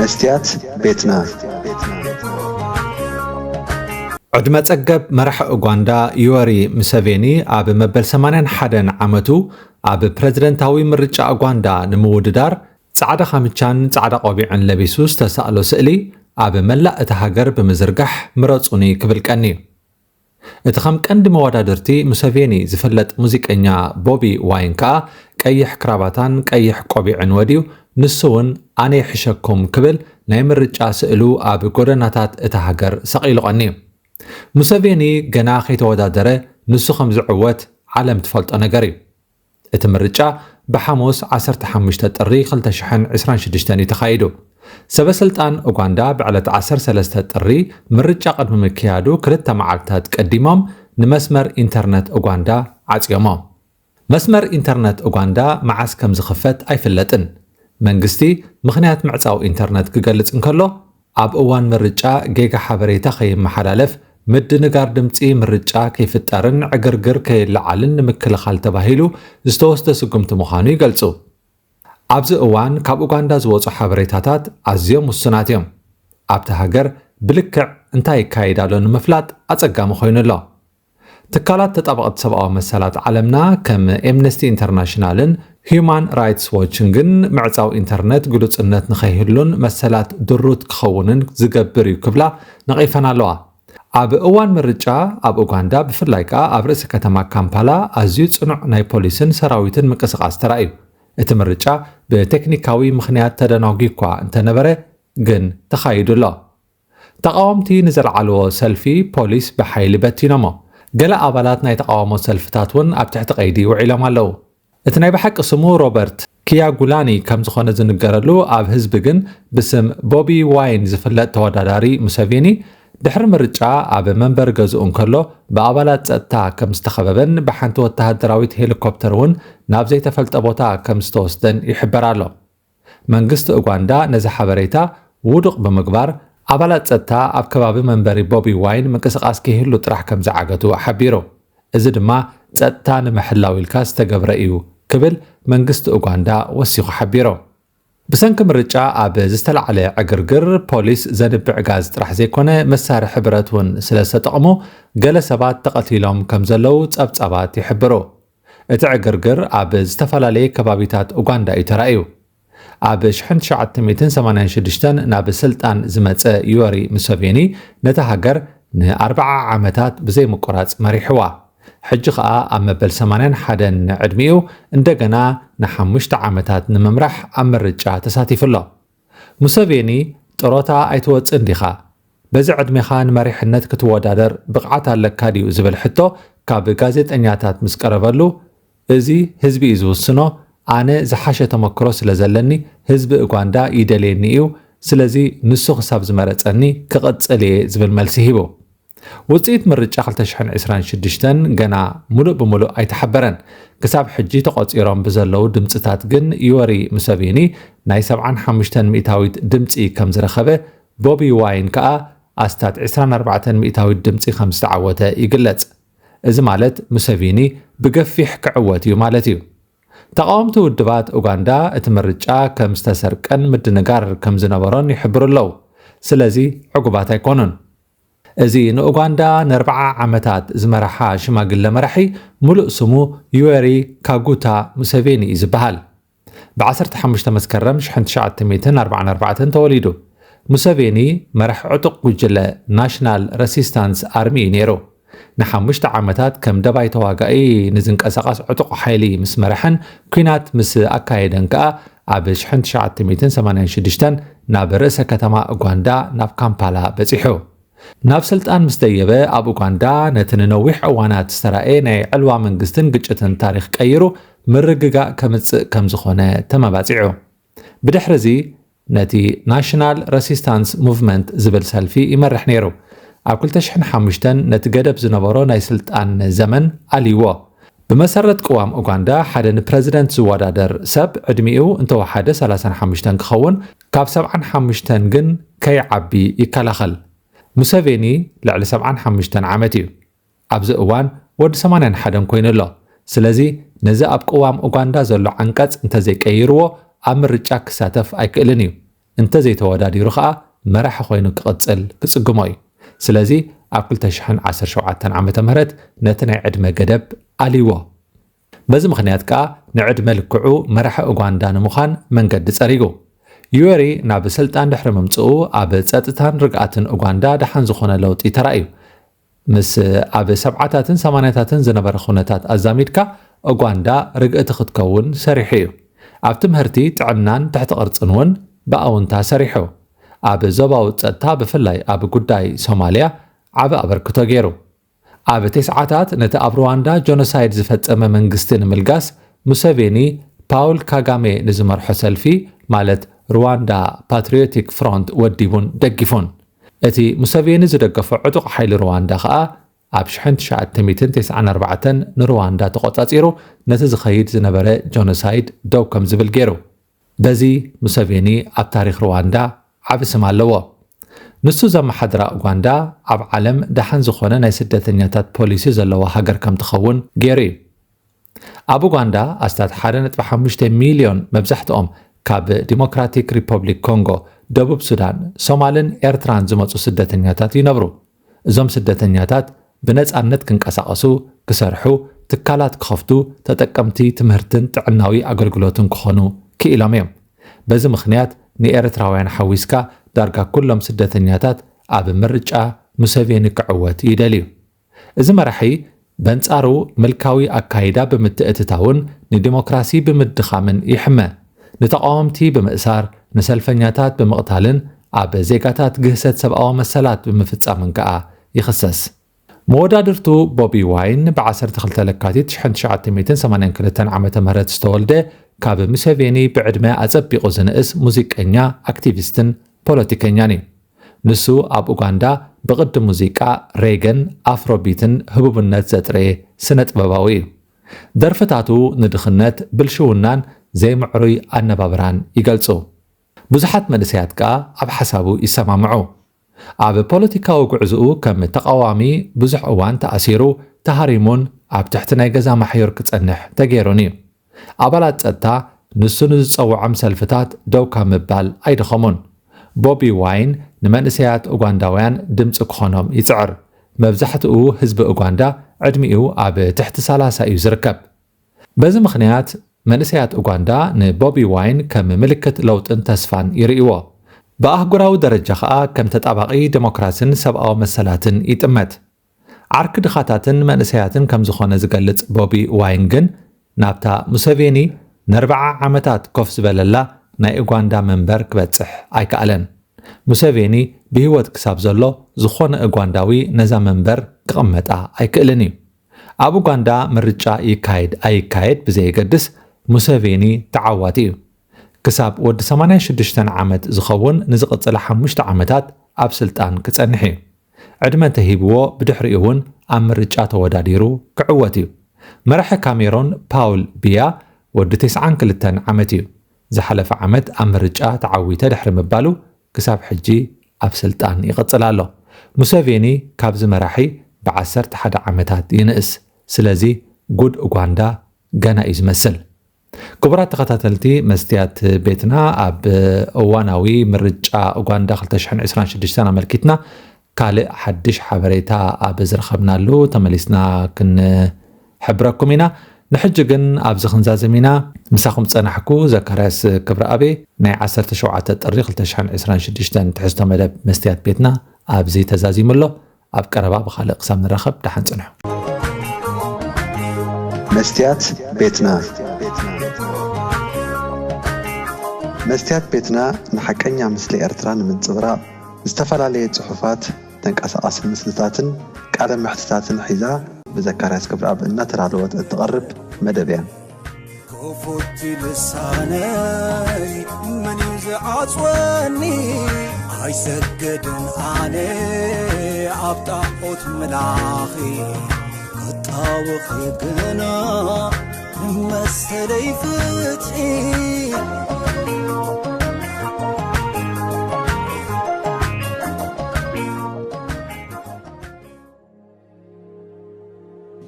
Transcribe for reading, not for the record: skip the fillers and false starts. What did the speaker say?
مستيات بيتنا عدم تسقب مرح أوغندا يوري مسافيني أب مبل 81 عامتو أب بريزيدنتاوي مرجع أوغندا نموددار صعدا خامچان صعدا قبيعن لبيسوس تسألو سئلي أب ملأ تهاجر بمزرقح مرصوني كبلكني اتخم كند موادادرتي مسافيني زفلت موزيقኛ بوبي واينكا قيح كراباتان قيح قبيعن وديو نسون أنا حشكم كبل ናይ ምርጫ ስእሉ ኣብ ጎደናታት እታ ሃገር ሰቂሉ ቀኒ ሙሰቬኒ ገና ከይተወዳደረ ንሱ ከም ዝዕወት ዓለም ትፈልጦ ነገር እዩ እቲ ምርጫ ብሓሙስ 15 ጥሪ 2026 ይተኻይዱ ሰበስልጣን ኡጋንዳ ብዕለት 13 ጥሪ ምርጫ ቅድሚ ምክያዱ ክልተ መዓልታት ቀዲሞም ንመስመር ኢንተርኔት ኡጋንዳ ዓጽዮሞም መስመር ኢንተርኔት ኡጋንዳ መዓስ ከም ዝኽፈት ኣይፍለጥን መንግስቲ ምኽንያት ምዕጻው ኢንተርኔት ክገልጽ እንከሎ ኣብ እዋን ምርጫ ጌጋ ሓበሬታ ከይመሓላለፍ ምድንጋር ድምጺ ምርጫ ከይፍጠርን ዕግርግር ከይለዓልን ንምክልኻል ተባሂሉ ዝተወስደ ስጉምቲ ምዃኑ ይገልጹ ኣብዚ እዋን ካብ ኡጋንዳ ዝወጹ ሓበሬታታት ኣዝዮም ውሱናት እዮም ኣብቲ ሃገር ብልክዕ እንታይ ይካየድ ኣሎ ንምፍላጥ ኣጸጋሚ ኮይኑ ኣሎ ትካላት ተጣበቕቲ ሰብኣዊ መሰላት ዓለምና ከም ኤምነስቲ ኢንተርናሽናልን Human Rights Watch ግን ምዕጻው ኢንተርኔት ግሉጽነት ንኸይህሉን መሰላት ድሩት ክኸውንን ዝገብር እዩ ክብላ ነቒፈና ኣለዋ ኣብ እዋን ምርጫ ኣብ ኡጋንዳ ብፍላይ ከዓ ኣብ ርእሲ ከተማ ካምፓላ ኣዝዩ ጽኑዕ ናይ ፖሊስን ሰራዊትን ምንቅስቓስ ተራእዩ እቲ ምርጫ ብቴክኒካዊ ምኽንያት ተደናጊ እኳ እንተነበረ ግን ተኻይዱ ኣሎ ተቃወምቲ ንዘለዓልዎ ሰልፊ ፖሊስ ብሓይሊ በቲኖሞ ገለ ኣባላት ናይ ተቃውሞ ሰልፍታት እውን ኣብ ትሕቲ ቀይዲ ውዒሎም ኣለዉ እቲ ናይ ብሓቂ ስሙ ሮበርት ኪያጉላኒ ከም ዝኾነ ዝንገረሉ ኣብ ህዝቢ ግን ብስም ቦቢ ዋይን ዝፍለጥ ተወዳዳሪ ሙሰቬኒ ድሕሪ ምርጫ ኣብ መንበር ገዝኡ እንከሎ ብኣባላት ጸጥታ ከም ዝተኸበበን ብሓንቲ ወተሃደራዊት ሄሊኮፕተር እውን ናብ ዘይተፈልጠ ቦታ ከም ዝተወስደን ይሕበር ኣሎ መንግስቲ ኡጋንዳ ነዚ ሓበሬታ ውዱቕ ብምግባር ኣባላት ጸጥታ ኣብ ከባቢ መንበሪ ቦቢ ዋይን ምንቅስቓስ ከይህሉ ጥራሕ ከም ዝዓገቱ ሓቢሩ እዚ ድማ ጸጥታ ንምሕላው ኢልካ ዝተገብረ እዩ ክብል መንግስቲ ኡጋንዳ ወሲኹ ሓቢሮ ብሰንኪ ምርጫ ኣብ ዝተለዓለ ዕግርግር ፖሊስ ዘንብዕ ጋዝ ጥራሕ ዘይኮነ መሳርሒ ብረት እውን ስለ ዝተጠቕሙ ገለ ሰባት ተቐቲሎም ከም ዘለው ጸብጻባት ይሕብሩ እቲ ዕግርግር ኣብ ዝተፈላለየ ከባቢታት ኡጋንዳ እዩ ተራእዩ ኣብ 1986 ናብ ስልጣን ዝመፀ ዩወሪ ሙሰቬኒ ነታ ሃገር ን40 ዓመታት ብዘይ ምቁራጽ መሪሕዋ ሕጂ ከዓ ኣብ መበል 81 ዕድሚኡ እንደገና ን5 ዓመታት ንምምራሕ ኣብ ምርጫ ተሳቲፉ ኣሎ ሙሰቬኒ ጥሮታ ኣይትወፅን ዲኻ በዚ ዕድሜኻ ንመሪሕነት ክትወዳደር ብቕዓት ኣለካ ድዩ ዝብል ሕቶ ካብ ጋዜጠኛታት ምስ ቀረበሉ እዚ ህዝቢ እዩ ዝውስኖ ኣነ ዝሓሸ ተመክሮ ስለ ዘለኒ ህዝቢ ኡጋንዳ ይደልየኒ እዩ ስለዚ ንሱ ክሳብ ዝመረፀኒ ክቕጽል እየ ዝብል መልሲ ሂቡ ውፅኢት ምርጫ 2026 ገና ሙሉእ ብምሉእ ኣይተሓበረን ክሳብ ሕጂ ተቆፂሮም ብዘለዉ ድምፅታት ግን ዩወሪ ሙሰቬኒ ናይ 75 ሚእታዊት ድምፂ ከም ዝረኸበ ቦቢ ዋይን ከዓ ኣስታት 24 ሚእታዊት ድምፂ ከም ዝተዓወተ ይግለጽ እዚ ማለት ሙሰቬኒ ብገፊሕ ክዕወት እዩ ማለት እዩ ተቃወምቲ ውድባት ኡጋንዳ እቲ ምርጫ ከም ዝተሰርቀን ምድንጋር ከም ዝነበሮን ይሕብሩ ኣለዉ ስለዚ ዕጉባት ኣይኮኑን እዚ ንኡጋንዳ ን40 ዓመታት ዝመረሓ ሽማግለ መራሒ ሙሉእ ስሙ ዩወሪ ካጉታ ሙሰቬኒ እዩ ዝበሃል ብ15 መስከረም 1944 ተወሊዱ ሙሰቬኒ መራሒ ዕጡቕ ጉጅለ ናሽናል ረሲስታንስ ኣርሚ እዩ ነይሩ ን5 ዓመታት ከም ደባይ ተዋጋኢ ንዝንቀሳቐስ ዕጡቕ ሓይሊ ምስ መርሐን ኩናት ምስ ኣካየደን ከዓ ኣብ 1986 ናብ ርእሰ ከተማ ኡጋንዳ ናብ ካምፓላ በፂሑ ናብ ስልጣን ምስ ደየበ ኣብ ኡጋንዳ ነቲ ንነዊሕ እዋናት ዝተራእየ ናይ ዕልዋ መንግስትን ግጭትን ታሪክ ቀይሩ ምርግጋእ ከምፅእ ከም ዝኾነ ተመባፂዑ ብድሕሪዚ ነቲ ናሽናል ረሲስታንስ ሙቭመንት ዝብል ሰልፊ ይመርሕ ነይሩ ኣብ 2005 ነቲ ገደብ ዝነበሮ ናይ ስልጣን ዘመን ኣልይዎ ብመሰረት ቅዋም ኡጋንዳ ሓደ ንፕረዚደንት ዝወዳደር ሰብ ዕድሚኡ እንተወሓደ 35 ክኸውን ካብ 75 ግን ከይዓቢ ይከላኸል ሙሰቬኒ ልዕሊ 75 ዓመት እዩ ኣብዚ እዋን ወዲ 81 ኮይኑ ኣሎ ስለዚ ነዚ ኣብ ቅዋም ኡጋንዳ ዘሎ ዓንቀጽ እንተዘይቀይርዎ ኣብ ምርጫ ክሳተፍ ኣይክእልን እዩ እንተ ዘይተወዳዲሩ ከዓ መራሒ ኮይኑ ክቕጽል ክጽግሞ እዩ ስለዚ ኣብ 2017 ዓመተ ምህረት ነቲ ናይ ዕድመ ገደብ ኣልይዎ በዚ ምኽንያት ከዓ ንዕድመ ልክዑ መራሒ ኡጋንዳ ንምዃን መንገዲ ጸሪጉ ዩዌሪ ናብ ስልጣን ድሕሪ ምምጽኡ ኣብ ጸጥታን ርግኣትን ኡጋንዳ ደሓን ዝኾነ ለውጢ ተራእዩ ምስ ኣብ 70ታትን 80ታትን ዝነበረ ኩነታት ኣዛሚድካ ኡጋንዳ ርግእቲ ክትከውን ሰሪሑ እዩ ኣብ ትምህርቲ ጥዕናን ትሕቲ ቅርጽን እውን ብኣውንታ ሰሪሑ ኣብ ዞባዊ ጸጥታ ብፍላይ ኣብ ጉዳይ ሶማልያ ዓብ ኣበርክቶ ገይሩ ኣብ ተስዓታት ነቲ ኣብ ሩዋንዳ ጆኖሳይድ ዝፈጸመ መንግስቲ ንምልጋስ ሙሴቬኒ ፓውል ካጋሜ ንዝመርሖ ሰልፊ ማለት ሩዋንዳ ፓትሪዮቲክ ፍሮንት ወዲቡን ደጊፉን እቲ ሙሴቬኒ ዝደገፈ ዕጡቕ ሓይሊ ሩዋንዳ ከዓ ኣብ 1994 ንሩዋንዳ ተቆጻጺሩ ነቲ ዝኸይድ ዝነበረ ጆኖሳይድ ደው ከም ዝብል ገይሩ በዚ ሙሴቬኒ ኣብ ታሪኽ ሩዋንዳ ዓብ ስም ኣለዎ ንሱ ዘመሓድራ ኡጋንዳ ኣብ ዓለም ደሓን ዝኾነ ናይ ስደተኛታት ፖሊሲ ዘለዎ ሃገር ከም ትኸውን ገይሩ እዩ ኣብ ኡጋንዳ ኣስታት 1.5 ሚልዮን መብዛሕትኦም ካብ ዲሞክራቲክ ሪፐብሊክ ኮንጎ ደቡብ ሱዳን ሶማልን ኤርትራን ዝመጹ ስደተኛታት ይነብሩ እዞም ስደተኛታት ብነጻነት ክንቀሳቐሱ ክሰርሑ ትካላት ክኸፍቱ ተጠቀምቲ ትምህርትን ጥዕናዊ ኣገልግሎትን ክኾኑ ክኢሎም እዮም በዚ ምኽንያት ንኤርትራውያን ሓዊስካ ዳርጋ ኩሎም ስደተኛታት ኣብ ምርጫ ሙሴቬኒ ክዕወት ይደልዩ እዚ መራሒ በንጻሩ ምልካዊ ኣካይዳ ብምትእትታውን ንዲሞክራሲ ብምድኻምን ይሕመ ንተቃወምቲ ብምእሳር ንሰልፈኛታት ብምቕታልን ኣብ ዜጋታት ግህሰት ሰብኣዊ መሰላት ብምፍጻምን ከዓ ይኽሰስ መወዳድርቱ ቦቢ ዋይን ብ12 ለካቲት 1982 ዓመተ ምህረት ዝተወልደ ካብ ሙሴቬኒ ብዕድመ ኣጸቢቑ ዝንእስ ሙዚቀኛ ኣክቲቪስትን ፖለቲከኛን እዩ ንሱ ኣብ ኡጋንዳ ብቕዲ ሙዚቃ ሬገን ኣፍሮቢትን ህቡብነት ዘጥረየ ስነ ጥበባዊ እዩ ደርፍታቱ ንድኽነት ብልሽውናን ዘይምዕሩይ ኣነባብራን ይገልጹ ብዙሓት መንእሰያት ከዓ ኣብ ሓሳቡ ይሰማምዑ ኣብ ፖለቲካዊ ጉዕዝኡ ከም ተቃዋሚ ብዙሕ እዋን ተኣሲሩ ተሃሪሙን ኣብ ትሕቲ ናይ ገዛ ማሕዮር ክጸንሕ ተገይሩን እዩ ኣባላት ጸጥታ ንሱ ንዝጸውዖም ሰልፍታት ደው ካብ ምባል ኣይድኸሙን ቦቢ ዋይን ንመንእሰያት ኡጋንዳውያን ድምፂ ክኾኖም ይጽዕር መብዛሕትኡ ህዝቢ ኡጋንዳ ዕድሚኡ ኣብ ትሕቲ 30 እዩ ዝርከብ በዚ ምኽንያት መንእሰያት ኡጋንዳ ንቦቢ ዋይን ከም ምልክት ለውጥን ተስፋን ይርእይዎ ብኣህጉራዊ ደረጃ ከዓ ከም ተጣባቒ ዲሞክራስን ሰብኣዊ መሰላትን ይጥመት ዓርኪ ድኻታትን መንእሰያትን ከም ዝኾነ ዝገልጽ ቦቢ ዋይን ግን ናብታ ሙሴቬኒ ን40 ዓመታት ኮፍ ዝበለላ ናይ ኡጋንዳ መንበር ክበጽሕ ኣይከኣለን ሙሴቬኒ ብህይወት ክሳብ ዘሎ ዝኾነ ኡጋንዳዊ ነዛ መንበር ክቕመጣ ኣይክእልን እዩ ኣብ ኡጋንዳ ምርጫ ይካየድ ኣይካየድ ብዘይገድስ ሙሴቬኒ ተዓዋቲ እዩ ክሳብ ወዲ 86 ዓመት ዝኸውን ንዝቕጽለ 5 ዓመታት ኣብ ስልጣን ክጸንሕ እዩ ዕድመ ተሂብዎ ብድሕሪኡ እውን ኣብ ምርጫ ተወዳዲሩ ክዕወት እዩ መራሒ ካሜሮን ፓውል ቢያ ወዲ 92 ዓመት እዩ ዝሓለፈ ዓመት ኣብ ምርጫ ተዓዊተ ድሕሪ ምባሉ ክሳብ ሕጂ ኣብ ስልጣን ይቕጽል ኣሎ ሙሴቬኒ ካብዚ መራሒ ብ11 ዓመታት ይንእስ ስለዚ ጉድ ኡጋንዳ ገና እዩ ዝመስል ክቡራት ተኸታተልቲ መስትያት ቤትና ኣብ እዋናዊ ምርጫ ኡጋንዳ 2026 ኣመልኪትና ካልእ ሓድሽ ሓበሬታ ኣብ ዝረኸብናሉ ተመሊስና ክንሕብረኩም ኢና ንሕጂ ግን ኣብዚ ክንዛዘም ኢና ምሳኹም ፀናሕኩ ዘካርያስ ክብረኣቤ ናይ 17 ጥሪ 2026 ትሕዝቶ መደብ መስትያት ቤትና ኣብዚ ተዛዚሙሎ ኣብ ቀረባ ብኻልእ ክሳብ ንረኸብ ዳሓን ፅንሑ መስትያት ቤትና መስትያት ቤትና ንሓቀኛ ምስሊ ኤርትራ ንምንጽብራቕ ዝተፈላለዩ ጽሑፋት ተንቀሳቓሲ ምስልታትን ቃለ ምሕትታትን ሒዛ بذكرت كبر أب إن ترى لو تقرب مدبيا كفوت لساني من يزعج وني عيسجدن علي عبطاقوت ملاخي قطاوخي قنا مسلي فتحي